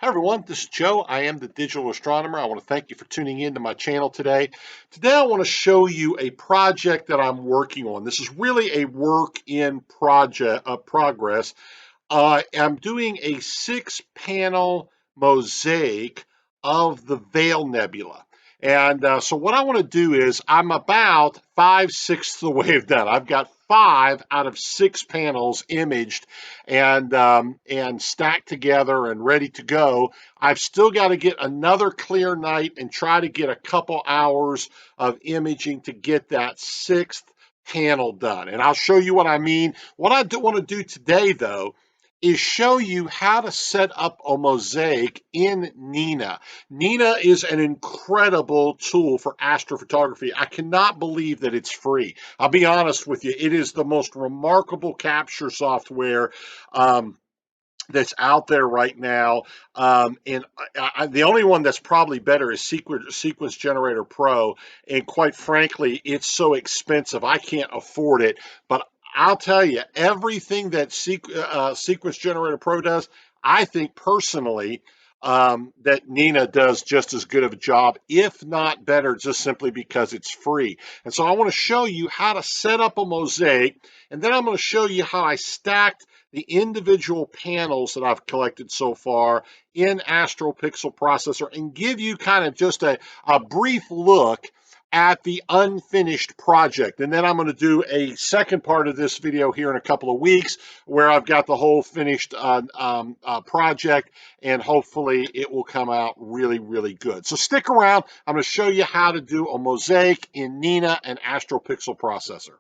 Hi everyone, this is Joe. I am the digital astronomer. I want to thank you for tuning in to my channel today. Today I want to show you a project that I'm working on. This is really a work in progress. I'm doing a 6-panel mosaic of the Veil Nebula. And so what I want to do is I'm about 5/6 the way done. I've got 5 out of 6 panels imaged and stacked together and ready to go. I've still got to get another clear night and try to get a couple hours of imaging to get that 6th panel done. And I'll show you what I mean. What I do want to do today, though, is show you how to set up a mosaic in Nina. Nina is an incredible tool for astrophotography. I cannot believe that it's free. I'll be honest with you, it is the most remarkable capture software that's out there right now. The only one that's probably better is Sequence Generator Pro. And quite frankly, it's so expensive, I can't afford it. But I'll tell you, everything that Sequence Generator Pro does, I think personally, that Nina does just as good of a job, if not better, just simply because it's free. And so I want to show you how to set up a mosaic, and then I'm going to show you how I stacked the individual panels that I've collected so far in AstroPixel Processor and give you kind of just a brief look at the unfinished project. And then I'm going to do a second part of this video here in a couple of weeks where I've got the whole finished project, and hopefully it will come out really, really good. So stick around. I'm going to show you how to do a mosaic in Nina and AstroPixel Processor.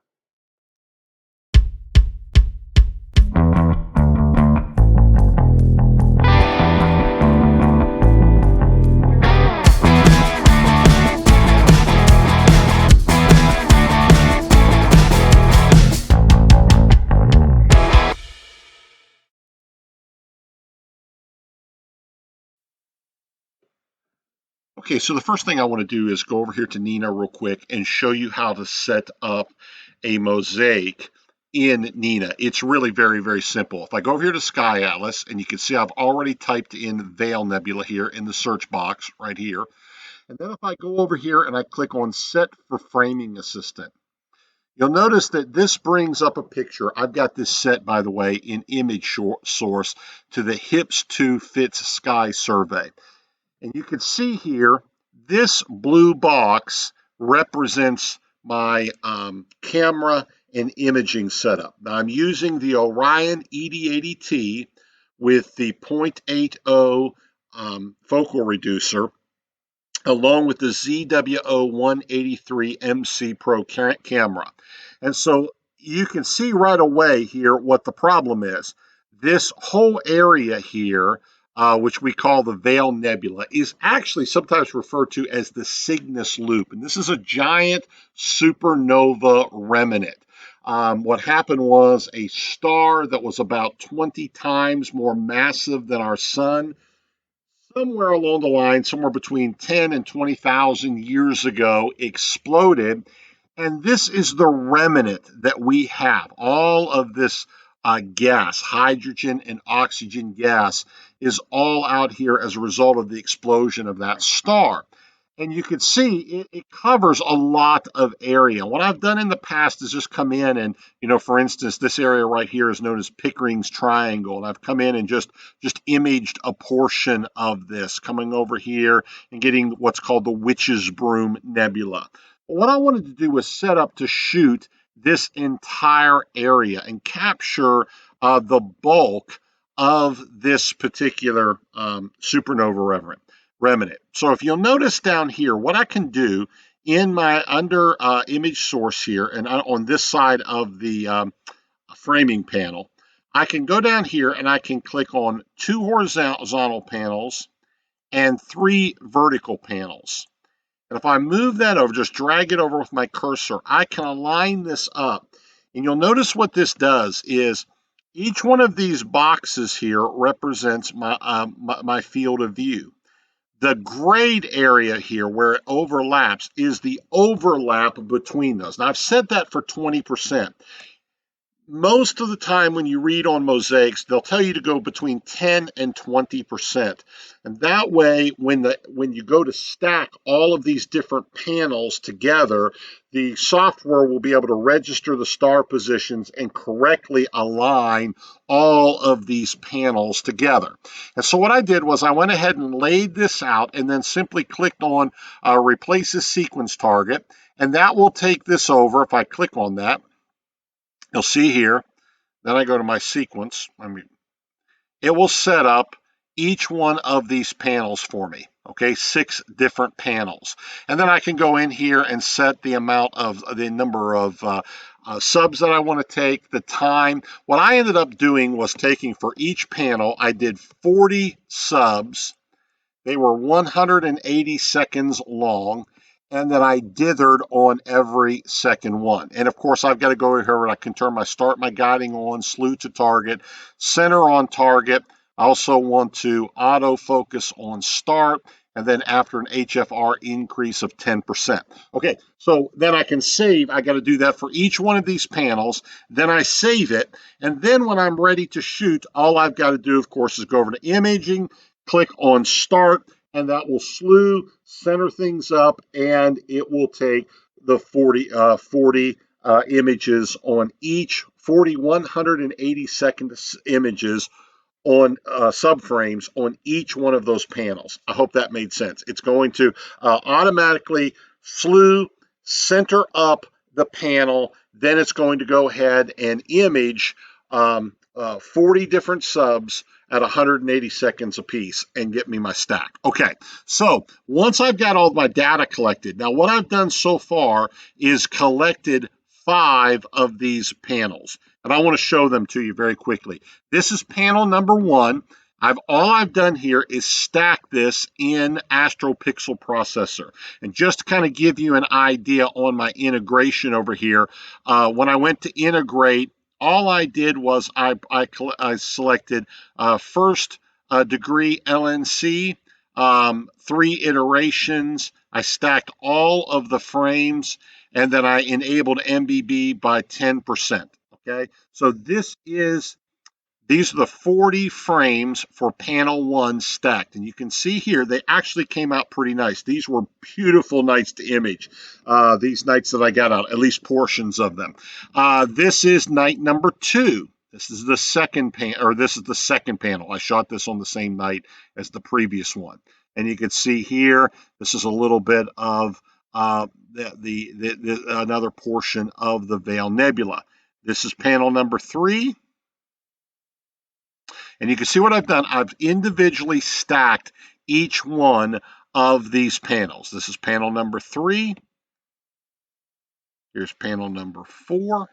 Okay, so the first thing I want to do is go over here to Nina real quick and show you how to set up a mosaic in Nina. It's really very, very simple. If I go over here to Sky Atlas, and you can see I've already typed in Veil Nebula here in the search box right here. And then if I go over here and I click on Set for Framing Assistant, you'll notice that this brings up a picture. I've got this set, by the way, in image source to the HIPS 2 Fits Sky survey. And you can see here, this blue box represents my camera and imaging setup. Now I'm using the Orion ED80T with the 0.80 focal reducer, along with the ZWO-183 MC Pro camera. And so you can see right away here what the problem is. This whole area here, which we call the Veil Nebula, is actually sometimes referred to as the Cygnus Loop. And this is a giant supernova remnant. What happened was a star that was about 20 times more massive than our sun, somewhere along the line, somewhere between 10 and 20,000 years ago, exploded. And this is the remnant that we have. All of this gas, hydrogen and oxygen gas, is all out here as a result of the explosion of that star. And you can see it covers a lot of area. What I've done in the past is just come in and, for instance, this area right here is known as Pickering's Triangle. And I've come in and just imaged a portion of this, coming over here and getting what's called the Witch's Broom Nebula. What I wanted to do was set up to shoot this entire area and capture the bulk of this particular supernova remnant. So if you'll notice down here, what I can do in my under image source here and on this side of the framing panel, I can go down here and I can click on 2 horizontal panels and 3 vertical panels. And if I move that over, just drag it over with my cursor, I can align this up. And you'll notice what this does is each one of these boxes here represents my field of view. The grayed area here where it overlaps is the overlap between those. Now I've set that for 20%. most of the time when you read on mosaics, they'll tell you to go between 10 and 20%. And that way, when you go to stack all of these different panels together, the software will be able to register the star positions and correctly align all of these panels together. And so what I did was I went ahead and laid this out and then simply clicked on replace this sequence target. And that will take this over. If I click on that, you'll see here, then I go to my sequence. It will set up each one of these panels for me. Okay, 6 different panels. And then I can go in here and set the number of subs that I want to take, the time. What I ended up doing was taking for each panel, I did 40 subs. They were 180 seconds long, and then I dithered on every second one. And of course, I've got to go over here and I can turn my start my guiding on, slew to target, center on target. I also want to auto focus on start, and then after an HFR increase of 10%. Okay, so then I can save. I got to do that for each one of these panels. Then I save it, and then when I'm ready to shoot, all I've got to do, of course, is go over to imaging, click on start, and that will slew, center things up, and it will take the 40 images on each 180-second images on subframes on each one of those panels. I hope that made sense. It's going to automatically slew, center up the panel, then it's going to go ahead and image 40 different subs at 180 seconds apiece and get me my stack. Okay, so once I've got all my data collected, now what I've done so far is collected 5 of these panels, and I want to show them to you very quickly. This is panel number 1. All I've done here is stack this in AstroPixel Processor. And just to kind of give you an idea on my integration over here, when I went to integrate, all I did was I selected first degree LNC, 3 iterations. I stacked all of the frames, and then I enabled MBB by 10%. Okay, so these are the 40 frames for panel 1 stacked. And you can see here, they actually came out pretty nice. These were beautiful nights to image, these nights that I got out, at least portions of them. This is night number 2. This is the second panel. I shot this on the same night as the previous one. And you can see here, this is a little bit of another portion of the Veil Nebula. This is panel number 3. And you can see what I've done. I've individually stacked each one of these panels. This is panel number 3. Here's panel number 4.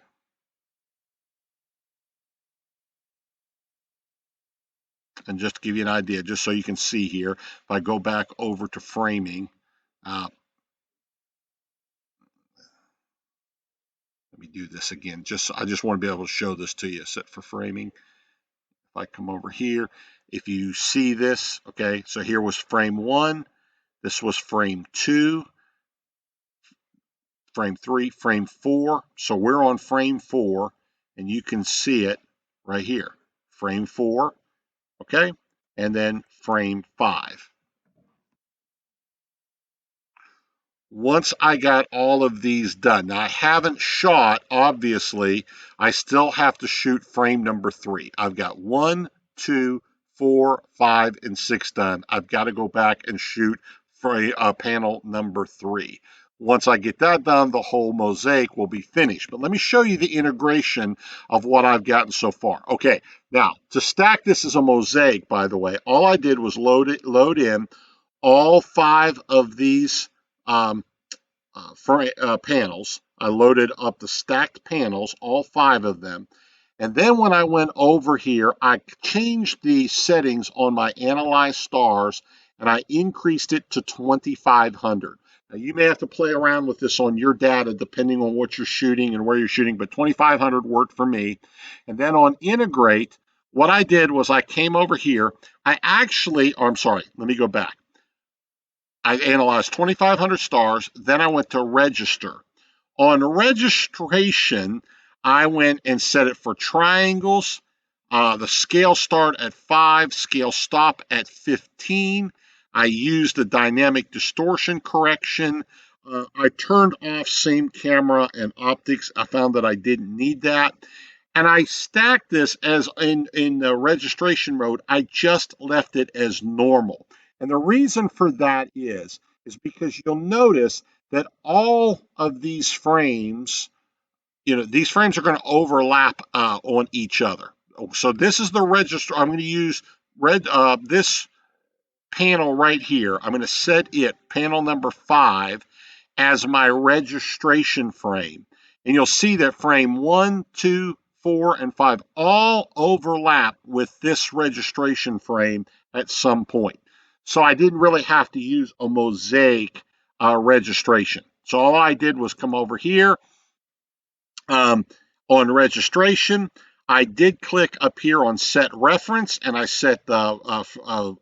And just to give you an idea, just so you can see here, if I go back over to framing, let me do this again. I just want to be able to show this to you. Set for framing. If I come over here, if you see this, okay, so here was frame 1, this was frame 2, frame 3, frame 4. So we're on frame 4, and you can see it right here. Frame 4, okay, and then frame 5. Once I got all of these done, now I haven't shot, obviously, I still have to shoot frame number 3. I've got 1, 2, 4, 5, and 6 done. I've got to go back and shoot for panel number 3. Once I get that done, the whole mosaic will be finished. But let me show you the integration of what I've gotten so far. Okay, now to stack this as a mosaic, by the way, all I did was load in all 5 of these panels. I loaded up the stacked panels, all 5 of them. And then when I went over here, I changed the settings on my Analyze Stars, and I increased it to 2500. Now, you may have to play around with this on your data depending on what you're shooting and where you're shooting, but 2500 worked for me. And then on Integrate, what I did was I came over here. I'm sorry, let me go back. I analyzed 2,500 stars, then I went to register. On registration, I went and set it for triangles. The scale start at 5, scale stop at 15. I used the dynamic distortion correction. I turned off same camera and optics. I found that I didn't need that. And I stacked this as in the registration mode. I just left it as normal. And the reason for that is because you'll notice that all of these frames, these frames are going to overlap on each other. So this is the register. I'm going to use this panel right here. I'm going to set it, panel number 5, as my registration frame. And you'll see that frame 1, 2, 4, and 5 all overlap with this registration frame at some point. So I didn't really have to use a Mosaic registration. So all I did was come over here on registration. I did click up here on set reference, and I set the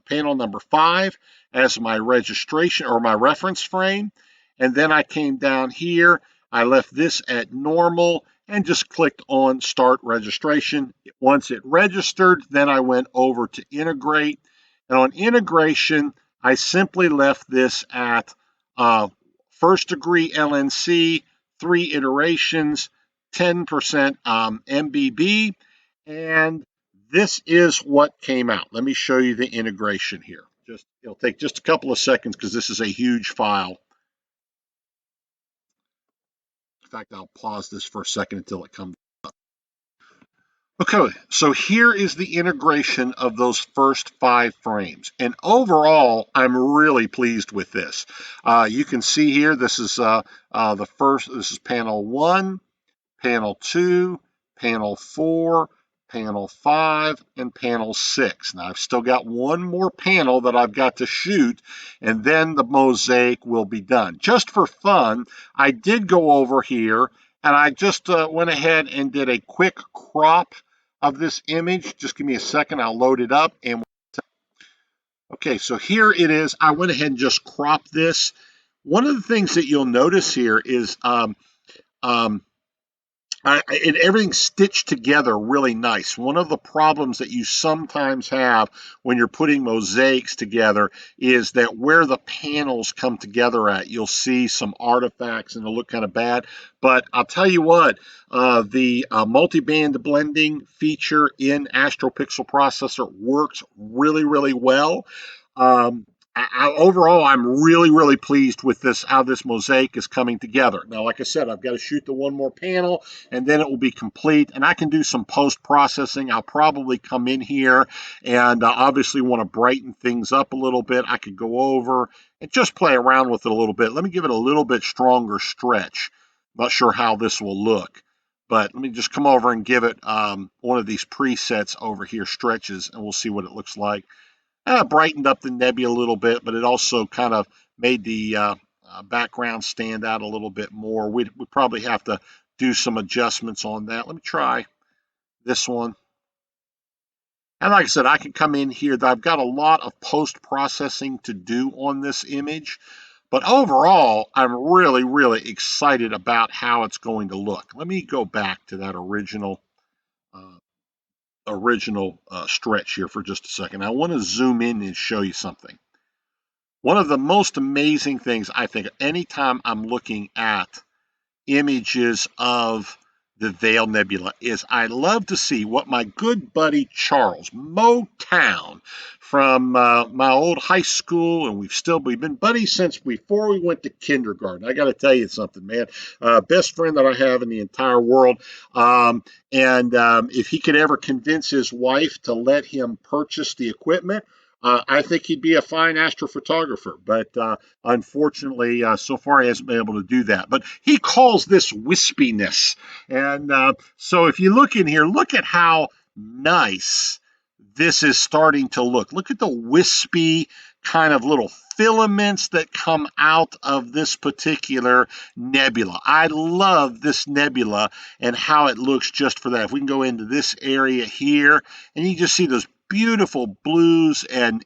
panel number 5 as my registration or my reference frame. And then I came down here, I left this at normal and just clicked on start registration. Once it registered, then I went over to integrate. And on integration, I simply left this at first degree LNC, 3 iterations, 10% MBB, and this is what came out. Let me show you the integration here. It'll take just a couple of seconds because this is a huge file. In fact, I'll pause this for a second until it comes up. Okay, so here is the integration of those first 5 frames. And overall, I'm really pleased with this. You can see here, this is this is panel 1, panel 2, panel 4, panel 5, and panel 6. Now I've still got one more panel that I've got to shoot, and then the mosaic will be done. Just for fun, I did go over here, and I just went ahead and did a quick crop of this image. Just give me a second, I'll load it up. And okay, so here it is. I went ahead and just cropped this. One of the things that you'll notice here is everything's stitched together really nice. One of the problems that you sometimes have when you're putting mosaics together is that where the panels come together at, you'll see some artifacts and it'll look kind of bad. But I'll tell you what, the multi-band blending feature in AstroPixel Processor works really, really well. Overall, I'm really pleased with how this mosaic is coming together. Now, like I said, I've got to shoot the one more panel, and then it will be complete, and I can do some post-processing. I'll probably come in here and obviously want to brighten things up a little bit. I could go over and just play around with it a little bit. Let me give it a little bit stronger stretch. Not sure how this will look, but let me just come over and give it one of these presets over here, stretches, and we'll see what it looks like. Brightened up the Nebula a little bit, but it also kind of made the background stand out a little bit more. We'd probably have to do some adjustments on that. Let me try this one. And like I said, I can come in here. I've got a lot of post-processing to do on this image. But overall, I'm really excited about how it's going to look. Let me go back to that original stretch here for just a second. I want to zoom in and show you something. One of the most amazing things I think anytime I'm looking at images of the Veil Nebula is I love to see what my good buddy Charles Motown from my old high school, and we've been buddies since before we went to kindergarten. I got to tell you something, man. Best friend that I have in the entire world. If he could ever convince his wife to let him purchase the equipment, I think he'd be a fine astrophotographer, but unfortunately, so far he hasn't been able to do that. But he calls this wispiness. And so if you look in here, look at how nice this is starting to look. Look at the wispy kind of little filaments that come out of this particular nebula. I love this nebula and how it looks just for that. If we can go into this area here, and you just see those beautiful blues and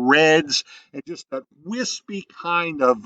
reds, and just that wispy kind of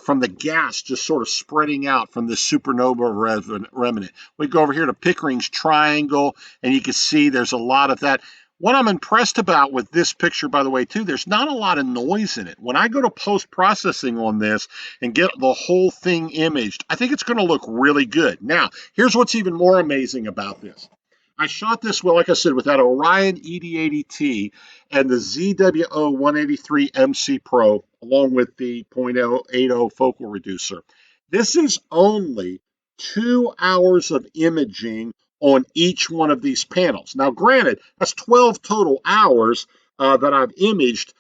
from the gas just sort of spreading out from the supernova remnant. We go over here to Pickering's triangle, and you can see there's a lot of that. What I'm impressed about with this picture, by the way, too, there's not a lot of noise in it. When I go to post-processing on this and get the whole thing imaged, I think it's going to look really good. Now, here's what's even more amazing about this. I shot this, well, like I said, with that Orion ED80T and the ZWO 183 MC Pro, along with the .080 focal reducer. This is only 2 hours of imaging on each one of these panels. Now, granted, that's 12 total hours that I've imaged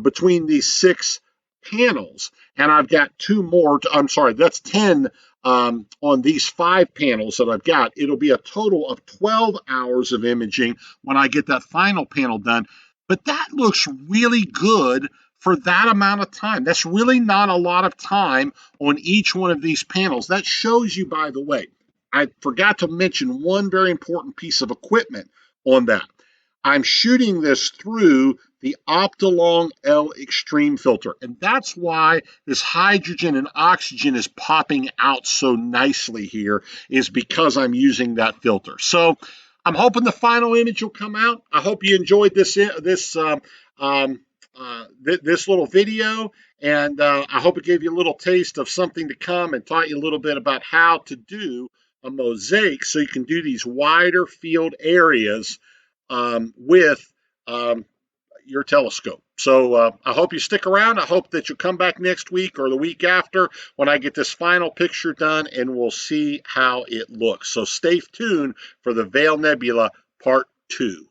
between these 6 panels, and I've got 2 more. I'm sorry, that's 10 on these 5 panels that I've got. It'll be a total of 12 hours of imaging when I get that final panel done. But that looks really good for that amount of time. That's really not a lot of time on each one of these panels. That shows you, by the way, I forgot to mention one very important piece of equipment on that. I'm shooting this through the Optilong L Extreme filter, and that's why this hydrogen and oxygen is popping out so nicely here, is because I'm using that filter. So I'm hoping the final image will come out. I hope you enjoyed this little video, and I hope it gave you a little taste of something to come and taught you a little bit about how to do a mosaic so you can do these wider field areas with your telescope. So I hope you stick around. I hope that you'll come back next week or the week after when I get this final picture done, and we'll see how it looks. So stay tuned for the Veil Nebula Part 2.